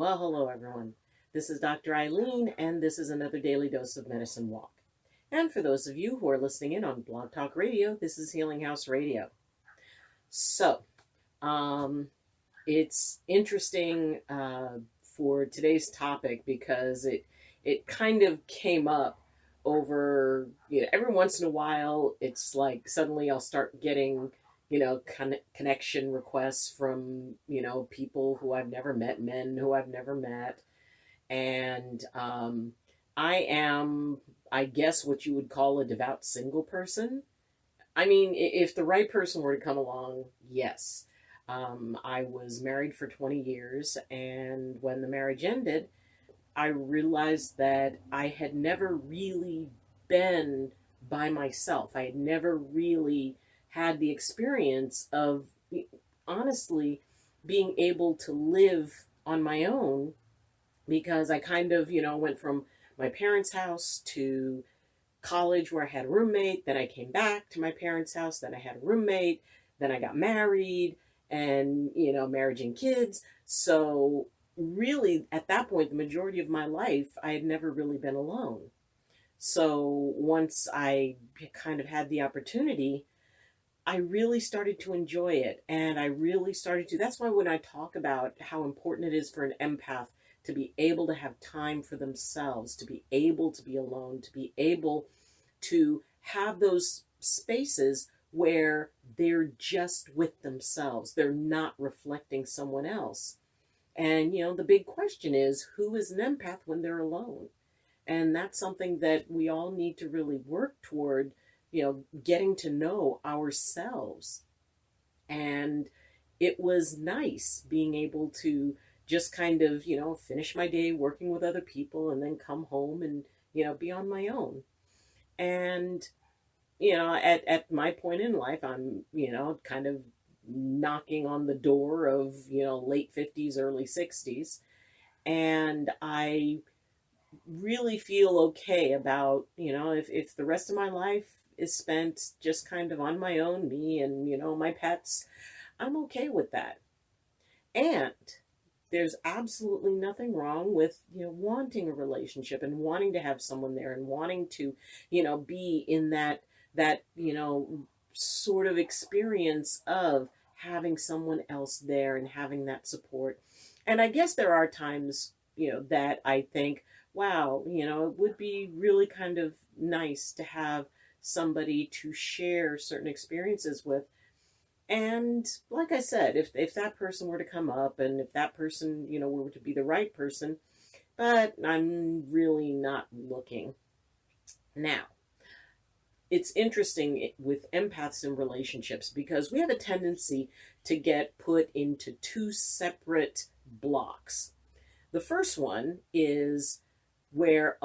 Well, hello everyone. This is Dr. Ayleen, and this is another Daily Dose of Medicine Walk. And for those of you who are listening in on Blog Talk Radio, this is Healing House Radio. So, it's interesting for today's topic because it kind of came up over, every once in a while. It's like suddenly I'll start getting connection requests from, people who I've never met, men who I've never met. And I am, I guess, what you would call a devout single person. I mean, if the right person were to come along, yes. I was married for 20 years, and when the marriage ended, I realized that I had never really been by myself. I had never really had the experience of, honestly, being able to live on my own, because I kind of, went from my parents' house to college where I had a roommate. Then I came back to my parents' house. Then I had a roommate. Then I got married and, marriage and kids. So really, at that point, the majority of my life, I had never really been alone. So once I kind of had the opportunity, I really started to enjoy it. And I really started to, that's why when I talk about how important it is for an empath to be able to have time for themselves, to be able to be alone, to be able to have those spaces where they're just with themselves. They're not reflecting someone else. And, the big question is, who is an empath when they're alone? And that's something that we all need to really work toward, getting to know ourselves. And it was nice being able to just kind of, finish my day working with other people and then come home and, be on my own. And, at my point in life, I'm, kind of knocking on the door of, late 50s, early 60s. And I really feel okay about, if the rest of my life is spent just kind of on my own, me and, my pets, I'm okay with that. And there's absolutely nothing wrong with, wanting a relationship and wanting to have someone there and wanting to, be in that, sort of experience of having someone else there and having that support. And I guess there are times, that I think, wow, it would be really kind of nice to have somebody to share certain experiences with. And like I said, if that person were to come up and if that person, were to be the right person, but I'm really not looking. Now, it's interesting with empaths and relationships because we have a tendency to get put into two separate blocks. The first one is where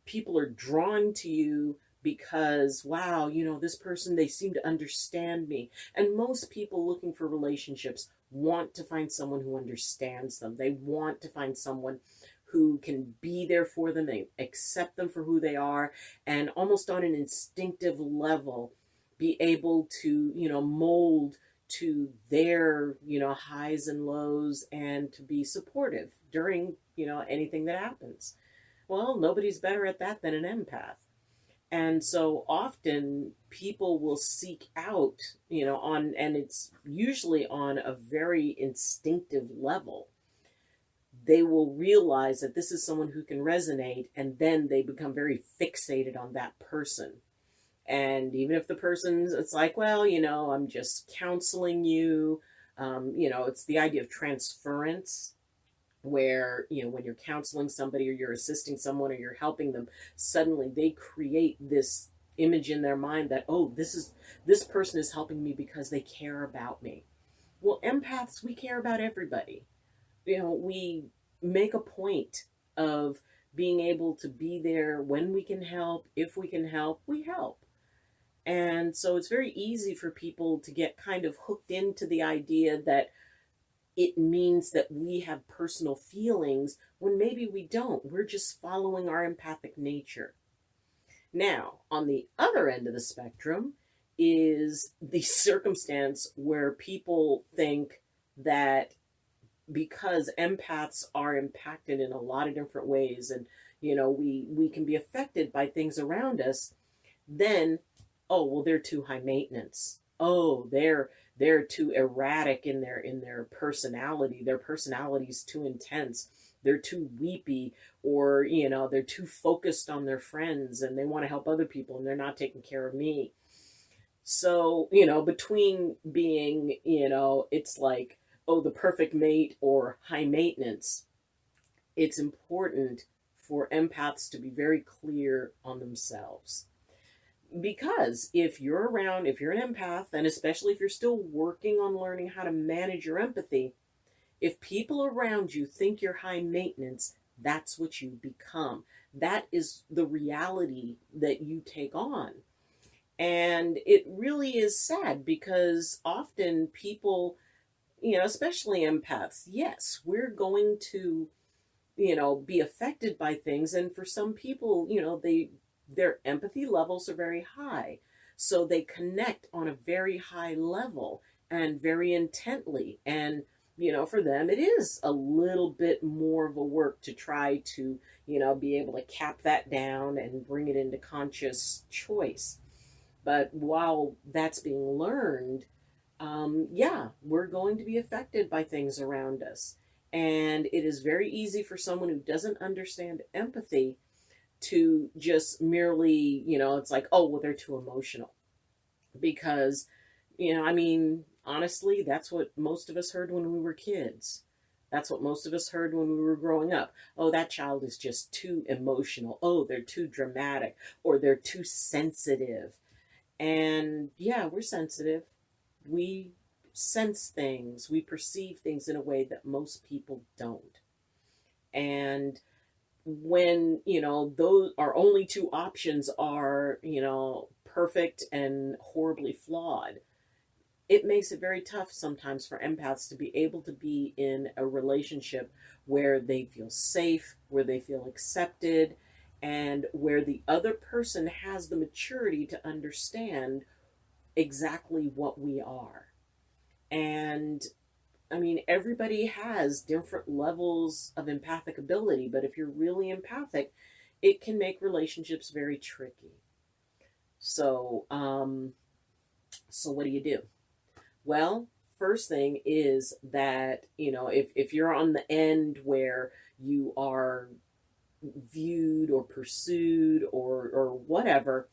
people are drawn to you because, wow, this person, they seem to understand me. And most people looking for relationships want to find someone who understands them. They want to find someone who can be there for them, they accept them for who they are, and almost on an instinctive level, be able to, mold to their, highs and lows and to be supportive during, anything that happens. Well, nobody's better at that than an empath. And so often people will seek out, and it's usually on a very instinctive level. They will realize that this is someone who can resonate, and then they become very fixated on that person. And even if the person's, it's like, well, I'm just counseling you. It's the idea of transference, where, when you're counseling somebody or you're assisting someone or you're helping them, suddenly they create this image in their mind that, oh, this person is helping me because they care about me. Well, empaths, we care about everybody. We make a point of being able to be there when we can help. If we can help, we help. And so it's very easy for people to get kind of hooked into the idea that it means that we have personal feelings when maybe we don't. We're just following our empathic nature. Now, on the other end of the spectrum is the circumstance where people think that because empaths are impacted in a lot of different ways, and we can be affected by things around us, then, oh well, they're too high maintenance. Oh, they're too erratic in their personality. Their personality's too intense. They're too weepy, or they're too focused on their friends and they want to help other people and they're not taking care of me. So, between being, it's like, oh, the perfect mate or high maintenance, it's important for empaths to be very clear on themselves. Because if you're an empath, and especially if you're still working on learning how to manage your empathy, if people around you think you're high maintenance, that's what you become. That is the reality that you take on. And it really is sad because often people, especially empaths, yes, we're going to, be affected by things. And for some people, their empathy levels are very high. So they connect on a very high level and very intently. And, for them, it is a little bit more of a work to try to, be able to cap that down and bring it into conscious choice. But while that's being learned, yeah, we're going to be affected by things around us. And it is very easy for someone who doesn't understand empathy to just merely, it's like, oh, well, they're too emotional. Because, I mean, honestly, that's what most of us heard when we were kids. That's what most of us heard when we were growing up. Oh, that child is just too emotional. Oh, they're too dramatic, or they're too sensitive. And yeah, we're sensitive. We sense things, we perceive things in a way that most people don't. And when, those our only two options are, perfect and horribly flawed, it makes it very tough sometimes for empaths to be able to be in a relationship where they feel safe, where they feel accepted, and where the other person has the maturity to understand exactly what we are. And I mean, everybody has different levels of empathic ability, but if you're really empathic, it can make relationships very tricky. So, so what do you do? Well, first thing is that, if you're on the end where you are viewed or pursued or whatever,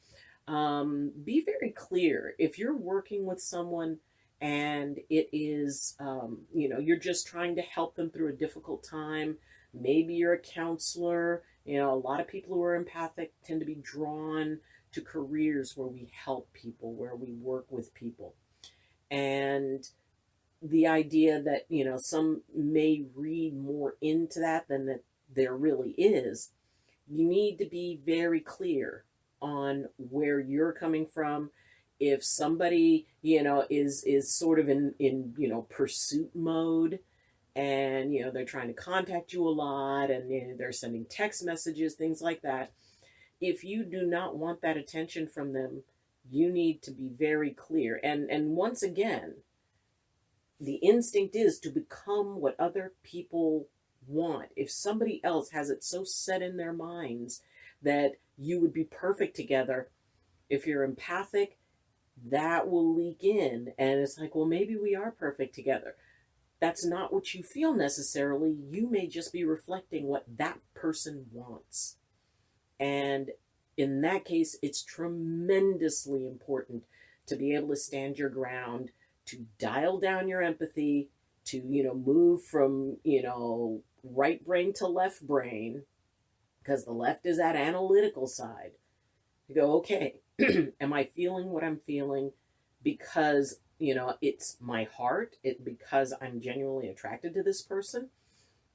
be very clear. If you're working with someone and it is, you're just trying to help them through a difficult time, maybe you're a counselor. A lot of people who are empathic tend to be drawn to careers where we help people, where we work with people. And the idea that, some may read more into that than that there really is, you need to be very clear on where you're coming from. If somebody, is sort of in pursuit mode, and they're trying to contact you a lot, and they're sending text messages, things like that, if you do not want that attention from them, you need to be very clear. And once again, the instinct is to become what other people want. If somebody else has it so set in their minds that you would be perfect together, if you're empathic, that will leak in. And it's like, well, maybe we are perfect together. That's not what you feel necessarily. You may just be reflecting what that person wants. And in that case, it's tremendously important to be able to stand your ground, to dial down your empathy, to, move from, right brain to left brain, because the left is that analytical side. You go, okay, am I feeling what I'm feeling because, it's my heart, because I'm genuinely attracted to this person?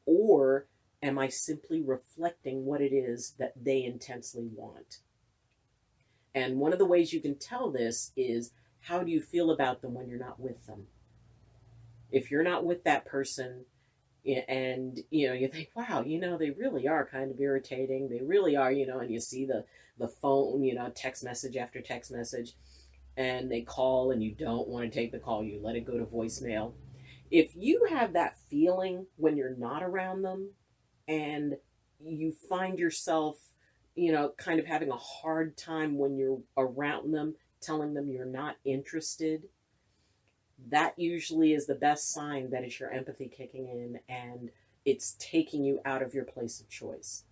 Or am I simply reflecting what it is that they intensely want? And one of the ways you can tell this is, how do you feel about them when you're not with them? If you're not with that person, and you think, wow, they really are kind of irritating, they really are, and you see the phone, text message after text message, and they call and you don't want to take the call, you let it go to voicemail. If you have that feeling when you're not around them, and you find yourself, kind of having a hard time when you're around them, telling them you're not interested, that usually is the best sign that it's your empathy kicking in and it's taking you out of your place of choice.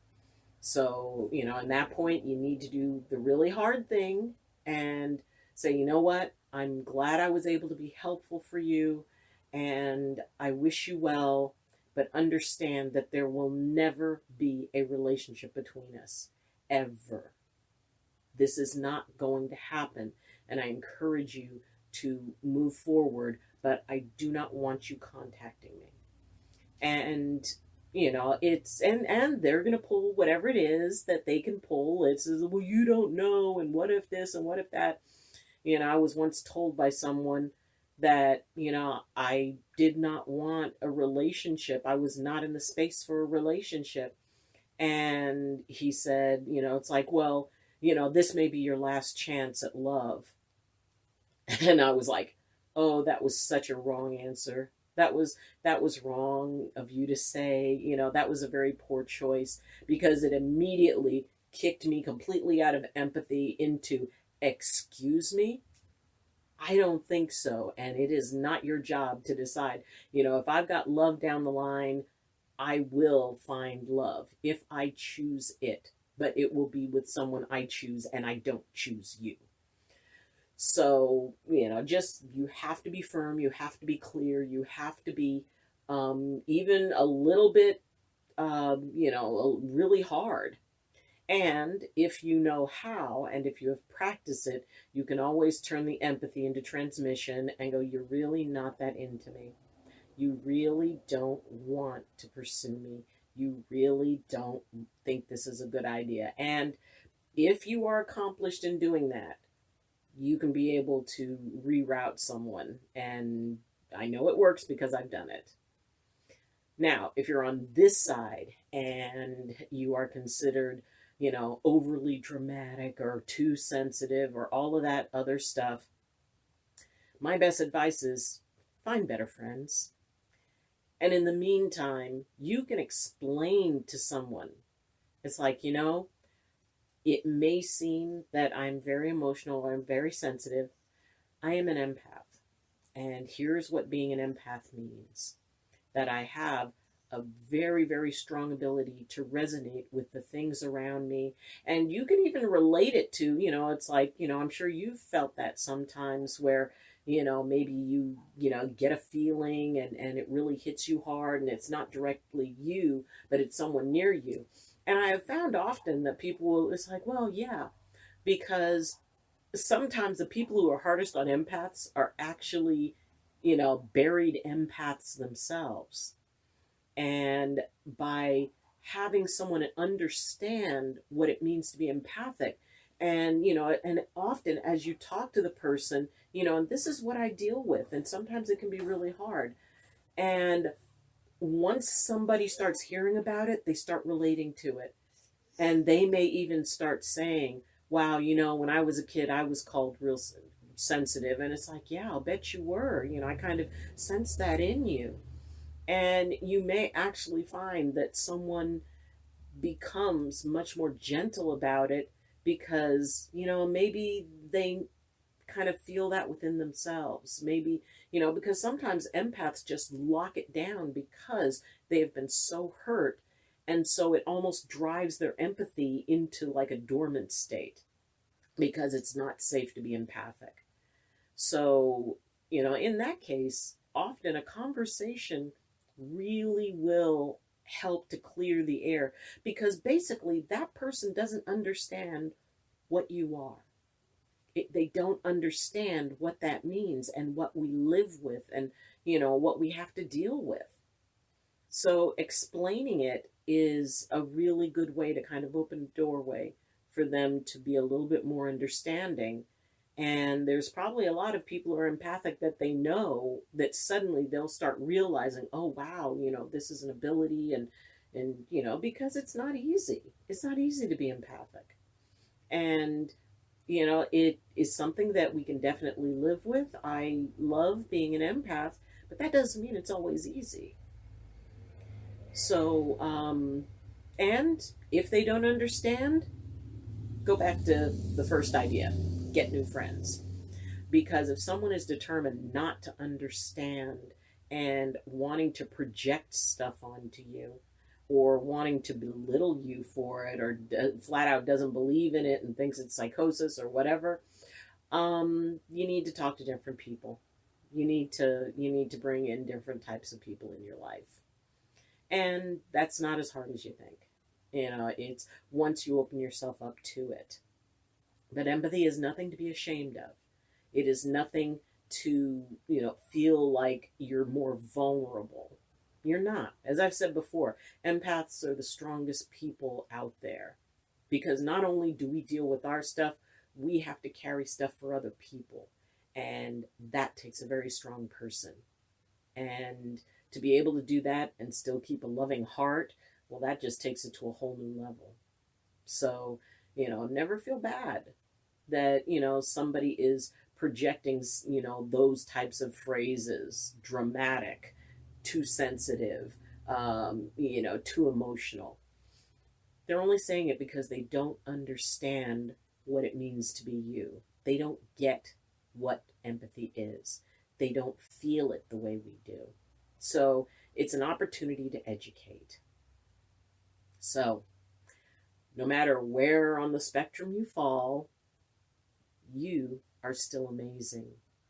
So, at that point, you need to do the really hard thing and say, you know what? I'm glad I was able to be helpful for you and I wish you well, but understand that there will never be a relationship between us, ever. This is not going to happen. And I encourage you to move forward, but I do not want you contacting me. And it's and they're going to pull whatever it is that they can pull. It's, well, you don't know, and what if this and what if that. I was once told by someone that I did not want a relationship. I was not in the space for a relationship. And he said, it's like, well, this may be your last chance at love. And I was like, oh, that was such a wrong answer. That was wrong of you to say. That was a very poor choice, because it immediately kicked me completely out of empathy into, excuse me? I don't think so. And it is not your job to decide. If I've got love down the line, I will find love if I choose it, but it will be with someone I choose, and I don't choose you. So, just, you have to be firm, you have to be clear, you have to be even a little bit, really hard. And if you know how, and if you have practiced it, you can always turn the empathy into transmission and go, you're really not that into me. You really don't want to pursue me. You really don't think this is a good idea. And if you are accomplished in doing that, you can be able to reroute someone. And I know it works because I've done it. Now, if you're on this side and you are considered, overly dramatic or too sensitive or all of that other stuff, my best advice is find better friends. And in the meantime, you can explain to someone. It's like, it may seem that I'm very emotional or I'm very sensitive. I am an empath. And here's what being an empath means: that I have a very, very strong ability to resonate with the things around me. And you can even relate it to, it's like, I'm sure you've felt that sometimes where, maybe you get a feeling and it really hits you hard, and it's not directly you, but it's someone near you. And I have found often that people will, it's like, well, yeah, because sometimes the people who are hardest on empaths are actually, buried empaths themselves. And by having someone understand what it means to be empathic, and often as you talk to the person, and this is what I deal with, and sometimes it can be really hard. And once somebody starts hearing about it, they start relating to it. And they may even start saying, wow, when I was a kid, I was called real sensitive. And it's like, yeah, I'll bet you were. I kind of sense that in you. And you may actually find that someone becomes much more gentle about it because, maybe they kind of feel that within themselves. Maybe, because sometimes empaths just lock it down because they have been so hurt. And so it almost drives their empathy into like a dormant state because it's not safe to be empathic. So, in that case, often a conversation really will help to clear the air, because basically that person doesn't understand what you are. They don't understand what that means and what we live with, and what we have to deal with. So explaining it is a really good way to kind of open a doorway for them to be a little bit more understanding. And there's probably a lot of people who are empathic that they know that suddenly they'll start realizing, oh, wow, this is an ability. And because it's not easy. It's not easy to be empathic. And, it is something that we can definitely live with. I love being an empath, But that doesn't mean it's always easy. So, and if they don't understand, go back to the first idea, get new friends. Because if someone is determined not to understand and wanting to project stuff onto you, or wanting to belittle you for it, or flat out doesn't believe in it and thinks it's psychosis or whatever, you need to talk to different people. You need to bring in different types of people in your life, and that's not as hard as you think. It's once you open yourself up to it. But empathy is nothing to be ashamed of. It is nothing to, feel like you're more vulnerable. You're not. As I've said before, empaths are the strongest people out there, because not only do we deal with our stuff, we have to carry stuff for other people. And that takes a very strong person. And to be able to do that and still keep a loving heart, well, that just takes it to a whole new level. So, never feel bad that, somebody is projecting, those types of phrases, dramatic, too sensitive, too emotional. They're only saying it because they don't understand what it means to be you. They don't get what empathy is. They don't feel it the way we do. So it's an opportunity to educate. So no matter where on the spectrum you fall, you are still amazing.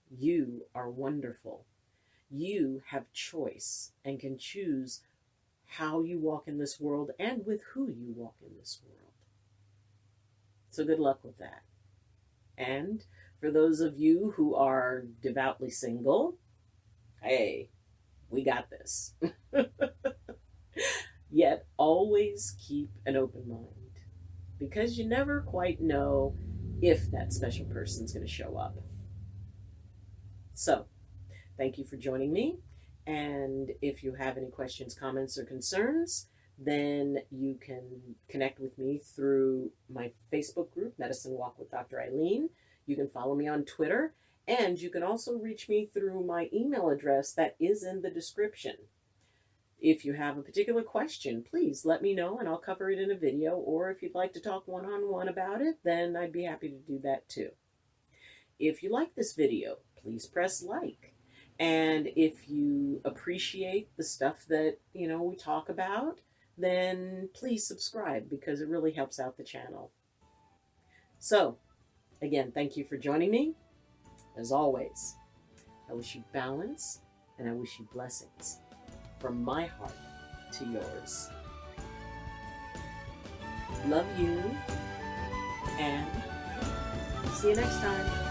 You are wonderful. You have choice and can choose how you walk in this world and with who you walk in this world. So good luck with that. And for those of you who are devoutly single, hey, we got this. Yet always keep an open mind, because you never quite know if that special person's going to show up. So, thank you for joining me. And if you have any questions, comments, or concerns, then you can connect with me through my Facebook group, Medicine Walk with Dr. Ayleen. You can follow me on Twitter, and you can also reach me through my email address that is in the description. If you have a particular question, please let me know and I'll cover it in a video, or if you'd like to talk one-on-one about it, then I'd be happy to do that too. If you like this video, please press like. And if you appreciate the stuff that, we talk about, then please subscribe, because it really helps out the channel. So, again, thank you for joining me. As always, I wish you balance and I wish you blessings from my heart to yours. Love you, and see you next time.